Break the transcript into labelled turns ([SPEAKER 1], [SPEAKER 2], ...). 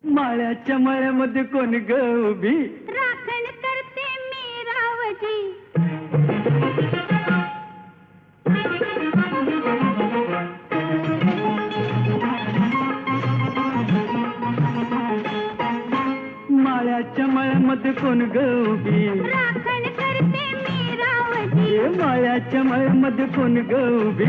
[SPEAKER 1] माळ्याच्या मळ्यामध्ये कोण ग उभी?
[SPEAKER 2] राखण करते मी रावजी.
[SPEAKER 1] माळ्याच्या मळ्यामध्ये कोण ग उभी?
[SPEAKER 2] राखण करते मी रावजी.
[SPEAKER 1] माळ्याच्या मळ्यामध्ये कोण ग उभी?